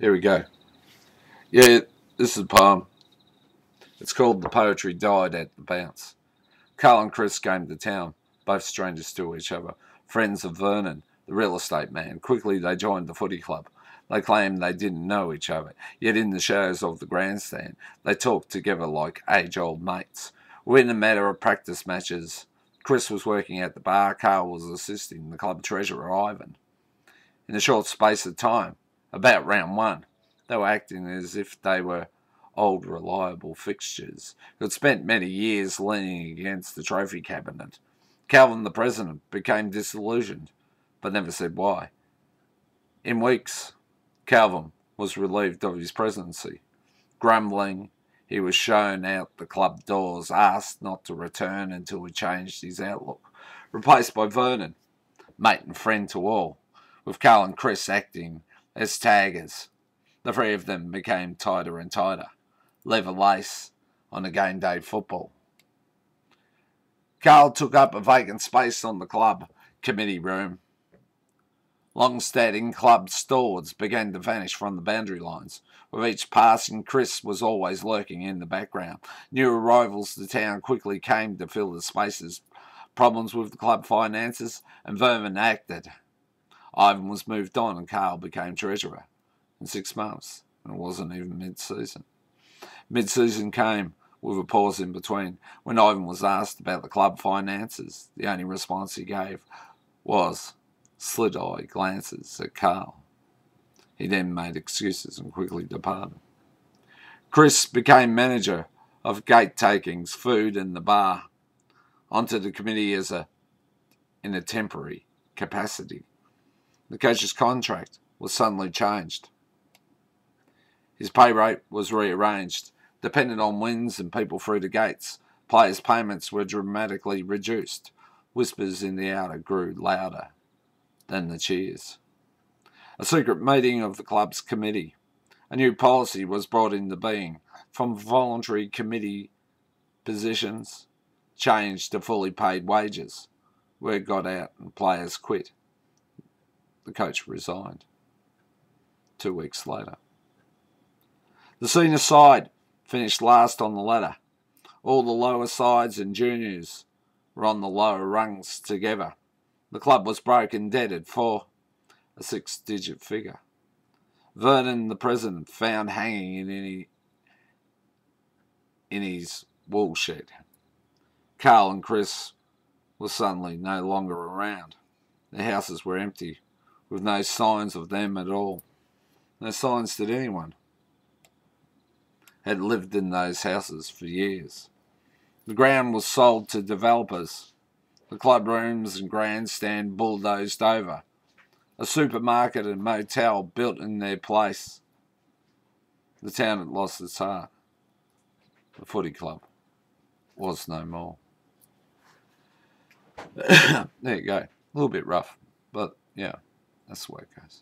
Here we go. Yeah, this is a poem. It's called The Poetry Died at the Bounce. Carl and Chris came to town, both strangers to each other, friends of Vernon, the real estate man. Quickly they joined the footy club. They claimed they didn't know each other, yet in the shadows of the grandstand, they talked together like age-old mates. Within a matter of practice matches, Chris was working at the bar, Carl was assisting the club treasurer, Ivan. In a short space of time, about round one, they were acting as if they were old reliable fixtures who had spent many years leaning against the trophy cabinet. Kelvin, the president, became disillusioned, but never said why. In weeks, Kelvin was relieved of his presidency. Grumbling, he was shown out the club doors, asked not to return until he changed his outlook. Replaced by Vernon, mate and friend to all, with Carl and Chris acting as taggers. The three of them became tighter and tighter, leather lace on the game day football. Carl took up a vacant space on the club committee room. Long-standing club stalwarts began to vanish from the boundary lines. With each passing, Chris was always lurking in the background. New arrivals to town quickly came to fill the spaces. Problems with the club finances, and Vernon acted. Ivan was moved on and Carl became treasurer in 6 months, and it wasn't even mid-season. Mid-season came with a pause in between. When Ivan was asked about the club finances, the only response he gave was slit-eye glances at Carl. He then made excuses and quickly departed. Chris became manager of gate takings, food and the bar, onto the committee in a temporary capacity. The coach's contract was suddenly changed. His pay rate was rearranged. Dependent on wins and people through the gates, players' payments were dramatically reduced. Whispers in the outer grew louder than the cheers. A secret meeting of the club's committee. A new policy was brought into being, from voluntary committee positions changed to fully paid wages. Word got out and players quit. The coach resigned. 2 weeks later. The senior side finished last on the ladder. All the lower sides and juniors were on the lower rungs together. The club was broke and indebted for a 6-digit figure. Vernon, the president, found hanging in his wool shed. Carl and Chris were suddenly no longer around. Their houses were empty, with no signs of them at all. No signs that anyone had lived in those houses for years. The ground was sold to developers. The club rooms and grandstand bulldozed over. A supermarket and motel built in their place. The town had lost its heart. The footy club was no more. There you go. A little bit rough, but yeah, that's the way it goes.